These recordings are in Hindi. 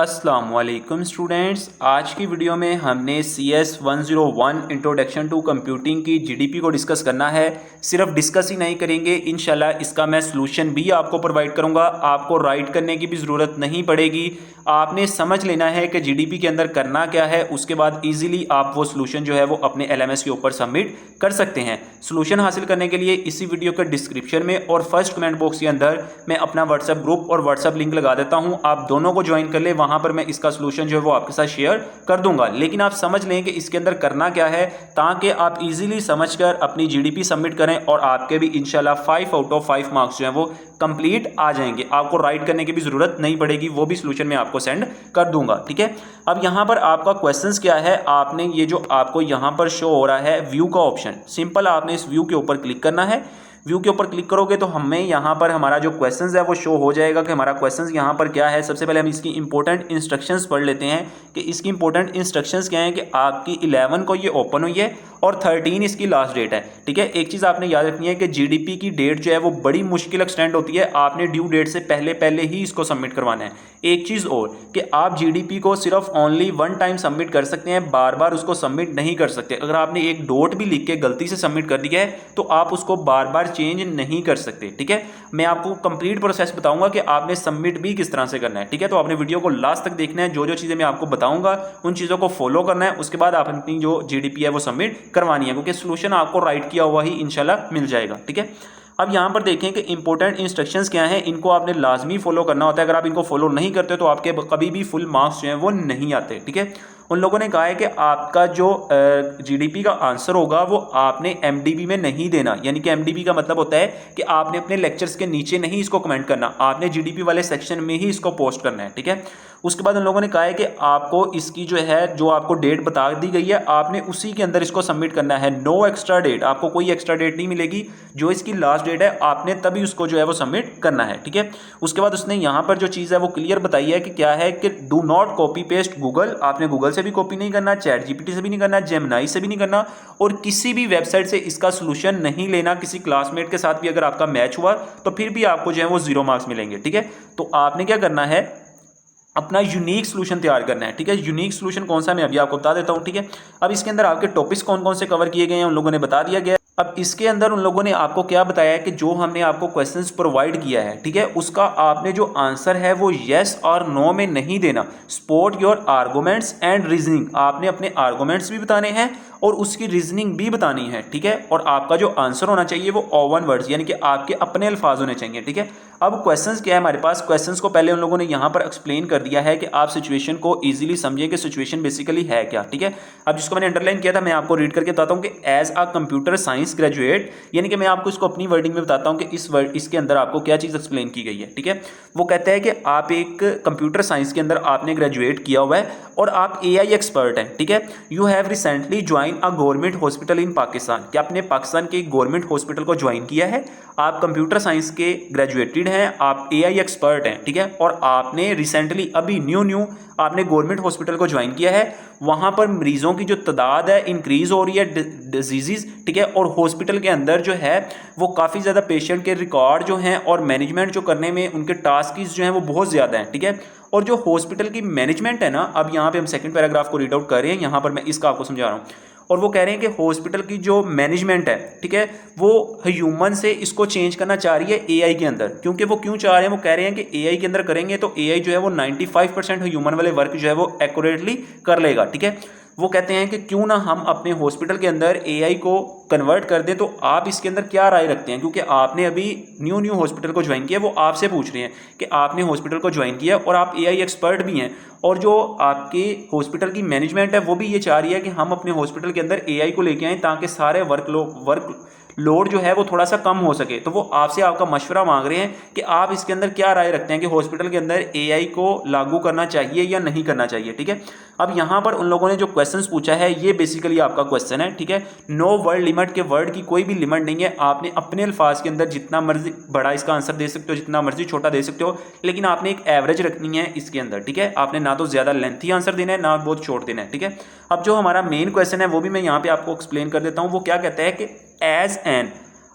अस्सलाम वालेकुम स्टूडेंट्स। आज की वीडियो में हमने CS 101 इंट्रोडक्शन टू कंप्यूटिंग की GDP को डिस्कस करना है। सिर्फ डिस्कस ही नहीं करेंगे, इंशाल्लाह इसका मैं सलूशन भी आपको प्रोवाइड करूंगा। आपको राइट करने की भी ज़रूरत नहीं पड़ेगी, आपने समझ लेना है कि GDP के अंदर करना क्या है। उसके बाद ईजिली आप वो सलूशन जो है वो अपने LMS के ऊपर सबमिट कर सकते हैं। सलूशन हासिल करने के लिए इसी वीडियो के डिस्क्रिप्शन में और फर्स्ट कमेंट बॉक्स के अंदर मैं अपना व्हाट्सएप ग्रुप और व्हाट्सएप लिंक लगा देता हूं। आप दोनों को ज्वाइन कर ले, वहां पर मैं इसका सलूशन जो है वो आपके साथ शेयर कर दूंगा। लेकिन आप समझ लें कि इसके अंदर करना क्या है, ताकि आप इजीली समझकर अपनी GDP सबमिट करें और आपके भी इंशाल्लाह 5 आउट ऑफ 5 मार्क्स जो है वो कंप्लीट आ जाएंगे। आपको राइट करने की भी जरूरत नहीं पड़ेगी, वो भी सलूशन मैं आपको सेंड कर दूंगा। ठीक है, अब यहां पर आपका क्वेश्चंस क्या है, आपने ये जो आपको यहां पर शो हो रहा है व्यू का ऑप्शन, सिंपल आपने इस व्यू के ऊपर क्लिक करना है। व्यू के ऊपर क्लिक करोगे तो हमें यहाँ पर हमारा जो क्वेश्चंस है वो शो हो जाएगा कि हमारा क्वेश्चंस यहाँ पर क्या है। सबसे पहले हम इसकी इंपॉर्टेंट इंस्ट्रक्शंस पढ़ लेते हैं कि इसकी इंपॉर्टेंट इंस्ट्रक्शंस क्या हैं। कि आपकी 11 को ये ओपन हुई है और 13 इसकी लास्ट डेट है। ठीक है, एक चीज़ आपने याद रखनी है कि GDP की डेट जो है वो बड़ी मुश्किल एक्सटेंड होती है, आपने ड्यू डेट से पहले पहले ही इसको सबमिट करवाना है। एक चीज़ और कि आप GDP को सिर्फ ओनली 1 टाइम सबमिट कर सकते हैं, बार बार उसको सबमिट नहीं कर सकते। अगर आपने एक डॉट भी लिख के गलती से सबमिट कर दिया है तो आप उसको बार बार चेंज नहीं कर सकते। ठीक है, मैं आपको कंप्लीट प्रोसेस बताऊंगा कि आपने सबमिट भी किस तरह से करना है। ठीक है, तो आपने वीडियो को लास्ट तक देखना है, जो जो चीज़ें मैं आपको बताऊंगा उन चीज़ों को फॉलो करना है। उसके बाद आप अपनी जो GDP है वो सबमिट करवानी है, क्योंकि सॉल्यूशन आपको राइट किया हुआ ही इंशाल्लाह मिल जाएगा। ठीक है, अब यहाँ पर देखें कि इंपॉर्टेंट इंस्ट्रक्शंस क्या हैं, इनको आपने लाजमी फॉलो करना होता है। अगर आप इनको फॉलो नहीं करते तो आपके कभी भी फुल मार्क्स जो हैं वो नहीं आते। ठीक है, उन लोगों ने कहा है कि आपका जो GDP का आंसर होगा वो आपने MDB में नहीं देना। यानी कि MDB का मतलब होता है कि आपने अपने लेक्चर्स के नीचे नहीं इसको कमेंट करना, आपने GDP वाले सेक्शन में ही इसको पोस्ट करना है। ठीक है, उसके बाद उन लोगों ने कहा है कि आपको इसकी जो आपको डेट बता दी गई है, आपने उसी के अंदर इसको सबमिट करना है। नो एक्स्ट्रा डेट, आपको कोई एक्स्ट्रा डेट नहीं मिलेगी। जो इसकी लास्ट डेट है आपने तभी उसको जो है वो सबमिट करना है। ठीक है, उसके बाद उसने यहाँ पर जो चीज़ है वो क्लियर बताई है कि क्या है कि do not copy paste Google, आपने गूगल से भी कॉपी नहीं करना, चैट GPT से भी नहीं करना, जेमिनाई से भी नहीं करना, और किसी भी वेबसाइट से इसका सोल्यूशन नहीं लेना। किसी क्लासमेट के साथ भी अगर आपका मैच हुआ तो फिर भी आपको जो है वो 0 मार्क्स मिलेंगे। ठीक है, तो आपने क्या करना है, अपना यूनिक सॉल्यूशन तैयार करना है। ठीक है, यूनिक सॉल्यूशन कौन सा मैं अभी आपको बता देता हूं। ठीक है, अब इसके अंदर आपके टॉपिक्स कौन कौन से कवर किए गए हैं उन लोगों ने बता दिया गया है। अब इसके अंदर उन लोगों ने आपको क्या बताया है कि जो हमने आपको क्वेश्चंस प्रोवाइड किया है, ठीक है, उसका आपने जो आंसर है वो येस और नो में नहीं देना। Sport your arguments and reasoning, आपने अपने आर्गूमेंट्स भी बताने हैं और उसकी रीजनिंग भी बतानी है। ठीक है, और आपका जो आंसर होना चाहिए वो ओवन वर्ड्स, यानी कि आपके अपने अल्फाज होने चाहिए। ठीक है, अब क्वेश्चंस क्या है हमारे पास, क्वेश्चंस को पहले उन लोगों ने यहाँ पर एक्सप्लेन कर दिया है कि आप सिचुएशन को इजीली समझें कि सिचुएशन बेसिकली है क्या। ठीक है, अब जिसको मैंने अंडरलाइन किया था मैं आपको रीड करके बताता हूँ कि as a computer science graduate, यानी कि मैं आपको इसको अपनी वर्डिंग में बताता हूँ कि इसके अंदर आपको क्या चीज़ एक्सप्लेन की गई है। ठीक है, वो कहता है कि आप एक कंप्यूटर साइंस के अंदर आपने ग्रेजुएट किया हुआ है और आप AI एक्सपर्ट हैं। ठीक है, you have recently join a government hospital in Pakistan, कि आपने पाकिस्तान के एक गवर्नमेंट हॉस्पिटल को ज्वाइन किया है। आप कंप्यूटर साइंस के ग्रेजुएटेड हैं, आप AI एक्सपर्ट हैं। ठीक है, और आपने रिसेंटली अभी न्यू आपने गवर्नमेंट हॉस्पिटल को ज्वाइन किया है। वहां पर मरीजों की जो तादाद है इंक्रीज हो रही है, डिजीजेज। ठीक है, और हॉस्पिटल के अंदर जो है वो काफ़ी ज़्यादा पेशेंट के रिकॉर्ड जो हैं और मैनेजमेंट जो करने में उनके टास्क जो हैं वो बहुत ज़्यादा हैं। ठीक है, और जो हॉस्पिटल की मैनेजमेंट है ना, अब यहाँ पे हम सेकंड पैराग्राफ को रीड आउट कर रहे हैं, यहाँ पर मैं इसका आपको समझा रहा हूँ। और वो कह रहे हैं कि हॉस्पिटल की जो मैनेजमेंट है, ठीक है, वो ह्यूमन से इसको चेंज करना चाह रही है AI के अंदर। क्योंकि वो क्यों चाह रहे हैं, वो कह रहे हैं कि AI के अंदर करेंगे तो AI जो है वो 95% ह्यूमन वाले वर्क जो है वो एक्यूरेटली कर लेगा। ठीक है, वो कहते हैं कि क्यों ना हम अपने हॉस्पिटल के अंदर AI को कन्वर्ट कर दें। तो आप इसके अंदर क्या राय रखते हैं, क्योंकि आपने अभी न्यू हॉस्पिटल को ज्वाइन किया, वो आपसे पूछ रहे हैं कि आपने हॉस्पिटल को ज्वाइन किया और आप AI एक्सपर्ट भी हैं, और जो आपके हॉस्पिटल की मैनेजमेंट है वो भी ये चाह रही है कि हम अपने हॉस्पिटल के अंदर AI को लेके आएँ ताकि सारे वर्क लोड जो है वो थोड़ा सा कम हो सके। तो वो आपसे आपका मशवरा मांग रहे हैं कि आप इसके अंदर क्या राय रखते हैं कि हॉस्पिटल के अंदर AI को लागू करना चाहिए या नहीं करना चाहिए। ठीक है, अब यहाँ पर उन लोगों ने जो क्वेश्चंस पूछा है ये बेसिकली आपका क्वेश्चन है। ठीक है, नो वर्ड लिमिट, के वर्ड की कोई भी लिमिट नहीं है, आपने अपने अल्फाज के अंदर जितना मर्जी बड़ा इसका आंसर दे सकते हो, जितना मर्जी छोटा दे सकते हो, लेकिन आपने एक एवरेज रखनी है इसके अंदर। ठीक है, आपने ना तो ज़्यादा लेंथी आंसर देना है ना बहुत शॉर्ट देना है। ठीक है, अब जो हमारा मेन क्वेश्चन है वो भी मैं यहाँ पे आपको एक्सप्लेन कर देता हूँ। वो क्या कहता है कि एज एन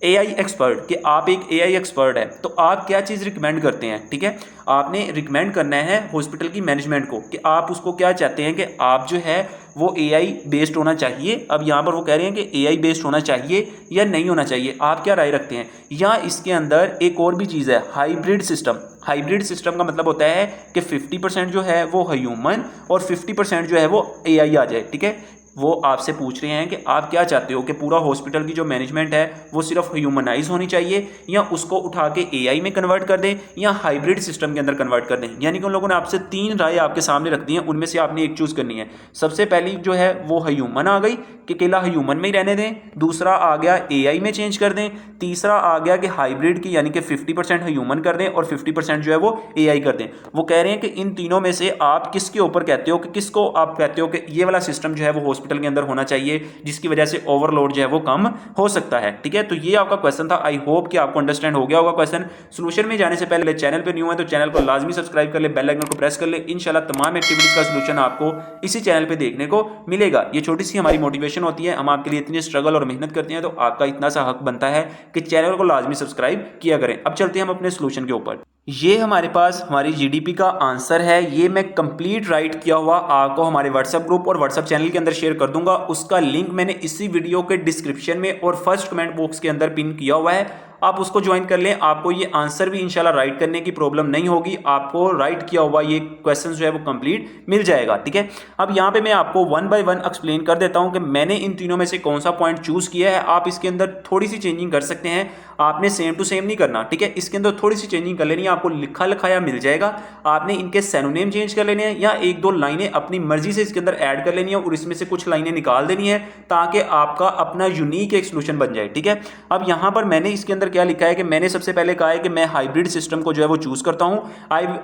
एआई एक्सपर्ट, कि आप एक एआई एक्सपर्ट है, तो आप क्या चीज़ रिकमेंड करते हैं, ठीक है। आपने रिकमेंड करना है हॉस्पिटल की मैनेजमेंट को कि आप उसको क्या चाहते हैं कि आप जो है वो एआई बेस्ड होना चाहिए। अब यहाँ पर वो कह रहे हैं कि एआई बेस्ड होना चाहिए या नहीं होना चाहिए, आप क्या राय रखते हैं। या इसके अंदर एक और भी चीज़ है, हाइब्रिड सिस्टम। हाइब्रिड सिस्टम का मतलब होता है कि 50% जो है वो ह्यूमन और 50% जो है वो एआई आ जाए, ठीक है। वो आपसे पूछ रहे हैं कि आप क्या चाहते हो कि पूरा हॉस्पिटल की जो मैनेजमेंट है वो सिर्फ ह्यूमनाइज होनी चाहिए, या उसको उठा के एआई में कन्वर्ट कर दें, या हाइब्रिड सिस्टम के अंदर कन्वर्ट कर दें। यानी कि उन लोगों ने आपसे 3 राय आपके सामने रख दी हैं, उनमें से आपने एक चूज़ करनी है। सबसे पहली जो है वो ह्यूमन आ गई कि केवल ह्यूमन में ही रहने दें, दूसरा आ गया एआई में चेंज कर दें, तीसरा आ गया कि हाइब्रिड की यानी कि 50% ह्यूमन कर दें और 50% जो है वो एआई कर दें। वो कह रहे हैं कि इन तीनों में से आप किसके ऊपर कहते हो कि किसको आप कहते हो कि ये वाला सिस्टम जो है वो हॉस्पिटल के अंदर होना चाहिए, जिसकी वजह से ओवरलोड जो है वो कम हो सकता है, ठीक है। तो ये आपका क्वेश्चन था। आई होप कि आपको अंडरस्टैंड हो गया होगा क्वेश्चन। सोल्यूशन में जाने से पहले चैनल पे न्यू है तो चैनल को लाजमी सब्सक्राइब कर ले, बेल आइकन को प्रेस कर ले। इंशाल्लाह तमाम एक्टिविटीज का सोल्यूशन आपको इसी चैनल पे देखने को मिलेगा। ये छोटी सी हमारी मोटिवेशन होती है, हम आपके लिए इतनी स्ट्रगल और मेहनत करते हैं, तो आपका इतना सा हक बनता है कि चैनल को लाजमी सब्सक्राइब किया करें। अब चलते हैं हम अपने सोल्यूशन के ऊपर। ये हमारे पास हमारी जीडीपी का आंसर है, ये मैं कंप्लीट राइट किया हुआ आपको हमारे व्हाट्सएप ग्रुप और व्हाट्सएप चैनल के अंदर शेयर कर दूंगा। उसका लिंक मैंने इसी वीडियो के डिस्क्रिप्शन में और फर्स्ट कमेंट बॉक्स के अंदर पिन किया हुआ है, आप उसको ज्वाइन कर लें। आपको ये आंसर भी इंशाल्लाह राइट करने की प्रॉब्लम नहीं होगी, आपको राइट किया हुआ ये क्वेश्चन जो है वो कंप्लीट मिल जाएगा, ठीक है। अब यहाँ पे मैं आपको 1 बाय 1 एक्सप्लेन कर देता हूँ कि मैंने इन तीनों में से कौन सा पॉइंट चूज किया है। आप इसके अंदर थोड़ी सी चेंजिंग कर सकते हैं, आपने सेम टू सेम नहीं करना, ठीक है। इसके अंदर थोड़ी सी चेंजिंग कर लेनी है, आपको लिखा लिखाया मिल जाएगा, आपने इनके सिनोनिम चेंज कर लेने हैं या एक दो लाइनें अपनी मर्जी से इसके अंदर ऐड कर लेनी है और इसमें से कुछ लाइनें निकाल देनी है ताकि आपका अपना यूनिक एक सोल्यूशन बन जाए, ठीक है। अब यहाँ पर मैंने इसके अंदर क्या लिखा है कि मैंने सबसे पहले कहा है कि मैं हाइब्रिड सिस्टम को जो है वो चूज करता हूं।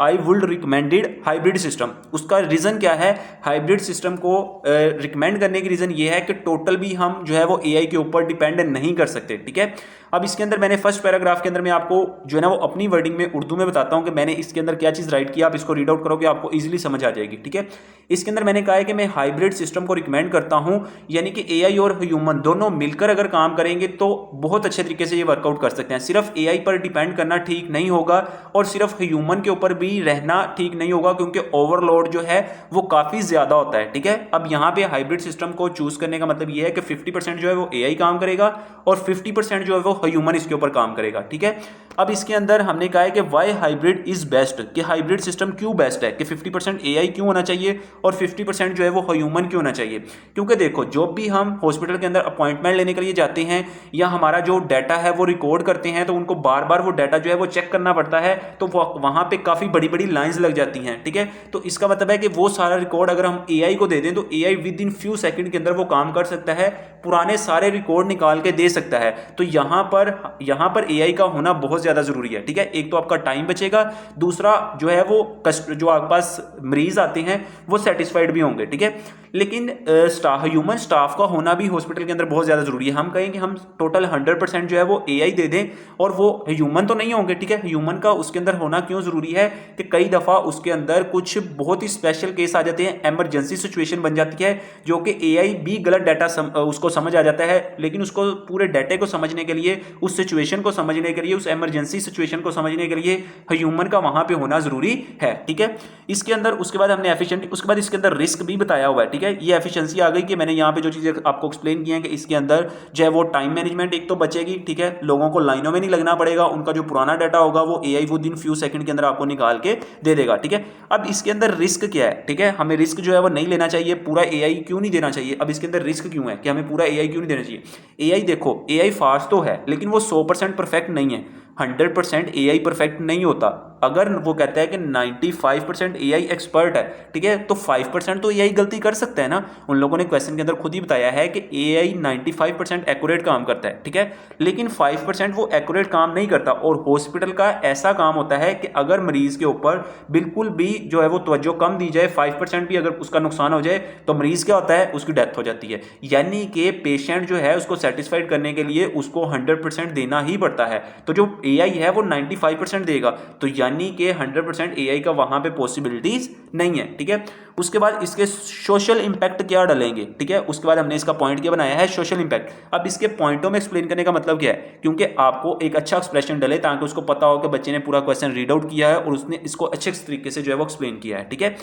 I would recommended hybrid system. उसका रीजन क्या है, हाइब्रिड सिस्टम को रिकमेंड करने की रीजन ये है कि टोटल भी हम जो है वो एआई के ऊपर डिपेंड नहीं कर सकते, ठीक है। अब इसके अंदर मैंने फर्स्ट पैराग्राफ के अंदर मैं आपको जो है ना वो अपनी वर्डिंग में उर्दू में बताता हूं कि मैंने इसके अंदर क्या चीज राइट किया। आप इसको रीड आउट करोगे आपको इजीली समझ आ जाएगी, ठीक है। इसके अंदर मैंने कहा है कि मैं हाइब्रिड सिस्टम को रिकमेंड करता हूं, यानी कि एआई और ह्यूमन दोनों मिलकर अगर काम करेंगे तो बहुत अच्छे तरीके से ये वर्कआउट कर सकते हैं। सिर्फ एआई पर डिपेंड करना ठीक नहीं होगा और सिर्फ ह्यूमन के ऊपर भी रहना ठीक नहीं होगा, क्योंकि ओवरलोड जो है वो काफी ज्यादा होता है, ठीक है। अब यहाँ पे हाइब्रिड सिस्टम को चूज करने का मतलब ये है कि 50% जो है वो एआई काम करेगा और 50% जो है वो ह्यूमन इसके ऊपर काम करेगा, ठीक है। अब इसके अंदर हमने कहा है कि वाई हाइब्रिड इज बेस्ट, कि हाइब्रिड सिस्टम क्यों बेस्ट है, कि 50% एआई क्यों होना चाहिए और 50% जो है वो ह्यूमन क्यों होना चाहिए। क्योंकि देखो जब भी हम हॉस्पिटल के अंदर अपॉइंटमेंट लेने के लिए जाते हैं या हमारा जो डाटा है वो रिकॉर्ड करते हैं तो उनको बार बार वो डाटा जो है वो चेक करना पड़ता है, तो वहां पे काफी बड़ी बड़ी लाइंस लग जाती हैं, ठीक है। तो इसका मतलब है कि वो सारा रिकॉर्ड अगर हम एआई को दे दें तो AI with in few second के अंदर वो काम कर सकता है, पुराने सारे रिकॉर्ड निकाल के दे सकता है। तो यहां पर एआई का होना बहुत ज्यादा जरूरी है, ठीक है। एक तो आपका टाइम बचेगा, दूसरा जो है वो जो आपके पास मरीज आते हैं वो सेटिस्फाइड भी होंगे, ठीक है। लेकिन ह्यूमन स्टाफ का होना भी हॉस्पिटल के अंदर बहुत ज्यादा जरूरी है। हम कहें कि हम टोटल 100% जो है वो एआई दे दें और वो ह्यूमन तो नहीं होंगे, ठीक है। ह्यूमन का उसके अंदर होना क्यों जरूरी है कि कई दफा उसके अंदर कुछ बहुत ही स्पेशल केस आ जाते हैं, इमरजेंसी सिचुएशन बन जाती है जो कि एआई भी गलत डाटा उसको समझ आ जाता है, लेकिन उसको पूरे डाटे को समझने के लिए, उस सिचुएशन को समझने के लिए, उस इमरजेंसी सिचुएशन को समझने के लिए ह्यूमन का वहां पे होना जरूरी है, ठीक है। इसके अंदर उसके बाद हमने एफिशिएंट, उसके बाद इसके अंदर रिस्क भी बताया हुआ है, ठीक है। ये एफिशिएंसी आ गई कि मैंने यहाँ पे जो चीजें आपको एक्सप्लेन की हैं कि इसके अंदर जो है वो टाइम मैनेजमेंट एक तो बचेगी, ठीक है। लोगों को लाइनों में नहीं लगना पड़ेगा, उनका जो पुराना डाटा होगा वो AI with in few second के अंदर आपको निकाल के दे देगा, ठीक है। अब इसके अंदर रिस्क क्या है, ठीक है। हमें रिस्क जो है वो नहीं लेना चाहिए, पूरा एआई क्यों नहीं देना चाहिए। अब इसके अंदर रिस्क क्यों है कि हमें पूरा एआई क्यों नहीं देना चाहिए। एआई देखो, एआई फास्ट तो है लेकिन वो 100% परफेक्ट नहीं है, 100% एआई परफेक्ट नहीं होता। अगर वो कहता है कि 95% एआई एक्सपर्ट है, ठीक है, तो 5% तो एआई गलती कर सकता है ना। उन लोगों ने क्वेश्चन के अंदर खुद ही बताया है कि एआई 95% एक्यूरेट काम करता है, ठीक है, लेकिन 5% वो एक्यूरेट काम नहीं करता। और हॉस्पिटल का ऐसा काम होता है कि अगर मरीज के ऊपर बिल्कुल भी जो है वो तवज्जो कम दी जाए, 5% भी अगर उसका नुकसान हो जाए तो मरीज क्या होता है, उसकी डेथ हो जाती है। यानी कि पेशेंट जो है उसको सेटिस्फाइड करने के लिए उसको 100% देना ही पड़ता है। तो जो AI है वो 95% देगा, तो यानी कि 100% AI का वहाँ पे पॉसिबिलिटीज नहीं है। ठीक है, उसके बाद इसके सोशल इंपैक्ट क्या डालेंगे। ठीक है, उसके बाद हमने इसका पॉइंट क्या बनाया है, सोशल इंपैक्ट। अब इसके पॉइंटों में एक्सप्लेन करने का मतलब क्या है, क्योंकि आपको एक अच्छा एक्सप्रेशन डले ताकि उसको पता हो कि बच्चे ने पूरा क्वेश्चन रीड आउट किया है और उसने इसको अच्छे तरीके से जो है वो एक्सप्लेन किया है। ठीक है,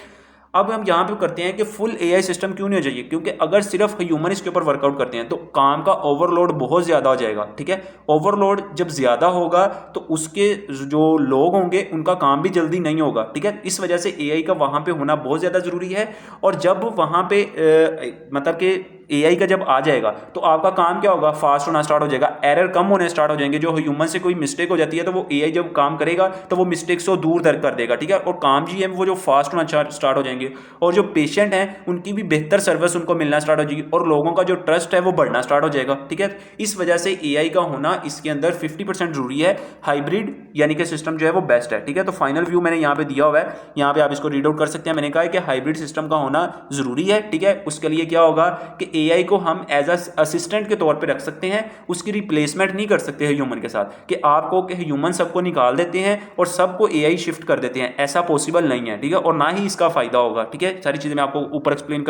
अब हम यहाँ पे करते हैं कि फुल AI सिस्टम क्यों नहीं हो चाहिए, क्योंकि अगर सिर्फ ह्यूमन इसके ऊपर वर्कआउट करते हैं तो काम का ओवरलोड बहुत ज़्यादा हो जाएगा। ठीक है, ओवरलोड जब ज़्यादा होगा तो उसके जो लोग होंगे उनका काम भी जल्दी नहीं होगा। ठीक है, इस वजह से AI का वहाँ पे होना बहुत ज़्यादा ज़रूरी है। और जब वहाँ पे मतलब कि AI का जब आ जाएगा तो आपका काम क्या होगा, फास्ट होना स्टार्ट हो जाएगा, एरर कम होने स्टार्ट हो जाएंगे। जो ह्यूमन से कोई मिस्टेक हो जाती है तो वो AI जब काम करेगा तो वो मिस्टेक्स को दूर दर कर देगा। ठीक है, और काम जी है वो जो फास्ट होना स्टार्ट हो जाएंगे, और जो पेशेंट हैं उनकी भी बेहतर सर्विस उनको मिलना स्टार्ट हो जाएगी, और लोगों का जो ट्रस्ट है वो बढ़ना स्टार्ट हो जाएगा। ठीक है, इस वजह से AI का होना इसके अंदर 50% जरूरी है। हाइब्रिड यानी कि सिस्टम जो है वो बेस्ट है। ठीक है, तो फाइनल व्यू मैंने यहाँ पे दिया हुआ है, यहाँ पे आप इसको रीड आउट कर सकते हैं। मैंने कहा है कि हाइब्रिड सिस्टम का होना जरूरी है। ठीक है, उसके लिए क्या होगा कि AI को हम एज असिस्टेंट के तौर पे रख सकते हैं, उसकी रिप्लेसमेंट नहीं कर सकते हैं ह्यूमन के साथ, कि आपको कि ह्यूमन सबको निकाल देते हैं और सबको AI शिफ्ट कर देते हैं, ऐसा पॉसिबल नहीं है। ठीक है, और ना ही इसका फायदा होगा। ठीक है, सारी चीजें मैं आपको ऊपर एक्सप्लेन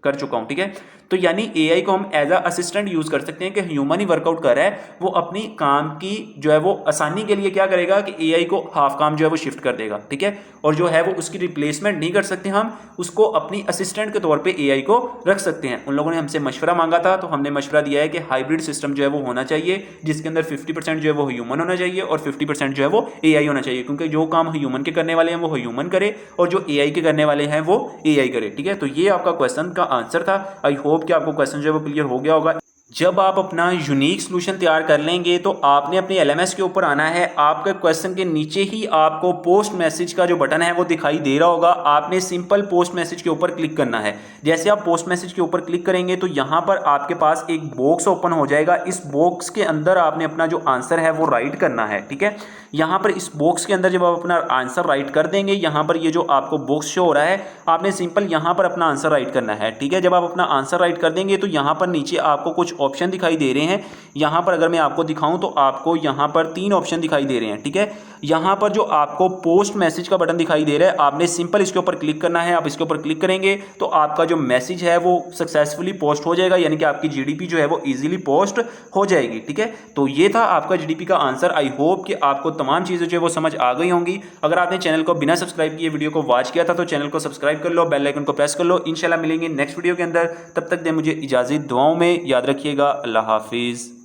कर चुका हूं। ठीक है, तो यानी AI को हम एज असिस्टेंट यूज कर सकते हैं कि ह्यूमन ही वर्कआउट कर रहा है, वो अपनी काम की जो है वो आसानी के लिए क्या करेगा कि AI को हाफ काम जो है वो शिफ्ट कर देगा। ठीक है, और जो है वो उसकी रिप्लेसमेंट नहीं कर सकते, हम उसको अपनी असिस्टेंट के तौर पे AI को रख सकते हैं। उन लोगों ने हमसे मशवरा मांगा था तो हमने मशवरा दिया है कि हाइब्रिड सिस्टम जो है वो होना चाहिए, जिसके अंदर 50% जो है वो ह्यूमन होना चाहिए और 50% जो है वो AI होना चाहिए, क्योंकि जो काम ह्यूमन के करने वाले हैं वो ह्यूमन करे और जो AI के करने वाले हैं वो AI करे। ठीक है, तो ये आपका क्वेश्चन का आंसर था। आई होप कि आपको क्वेश्चन जो है वो क्लियर हो गया होगा। जब आप अपना यूनिक सॉल्यूशन तैयार कर लेंगे तो आपने अपने LMS के ऊपर आना है। आपके क्वेश्चन के नीचे ही आपको पोस्ट मैसेज का जो बटन है वो दिखाई दे रहा होगा, आपने सिंपल पोस्ट मैसेज के ऊपर क्लिक करना है। जैसे आप पोस्ट मैसेज के ऊपर क्लिक करेंगे तो यहाँ पर आपके पास एक बॉक्स ओपन हो जाएगा। इस बॉक्स के अंदर आपने अपना जो आंसर है वो राइट करना है। ठीक है, यहाँ पर इस बॉक्स के अंदर जब आप अपना आंसर राइट कर देंगे, यहाँ पर ये जो आपको बॉक्स शो हो रहा है, आपने सिंपल यहाँ पर अपना आंसर राइट करना है। ठीक है, जब आप अपना आंसर राइट कर देंगे तो यहाँ पर नीचे आपको कुछ ऑप्शन दिखाई दे रहे हैं। यहाँ पर अगर मैं आपको दिखाऊं तो आपको यहाँ पर 3 ऑप्शन दिखाई दे रहे हैं। ठीक है, यहाँ पर जो आपको पोस्ट मैसेज का बटन दिखाई दे रहा है, आपने सिंपल इसके ऊपर क्लिक करना है। आप इसके ऊपर क्लिक करेंगे तो आपका जो मैसेज है वो सक्सेसफुली पोस्ट हो जाएगा, यानी कि आपकी GDP जो है वो इजीली पोस्ट हो जाएगी। ठीक है, तो ये था आपका GDP का आंसर। आई होप कि आपको तमाम चीज़ें जो है वो समझ आ गई होंगी। अगर आपने चैनल को बिना सब्सक्राइब किए वीडियो को वॉच किया था तो चैनल को सब्सक्राइब कर लो, बेल आइकन को प्रेस कर लो। इंशाल्लाह मिलेंगे नेक्स्ट वीडियो के अंदर, तब तक दे मुझे इजाज़त। दुआओं में याद रखिएगा। अल्लाह हाफिज़।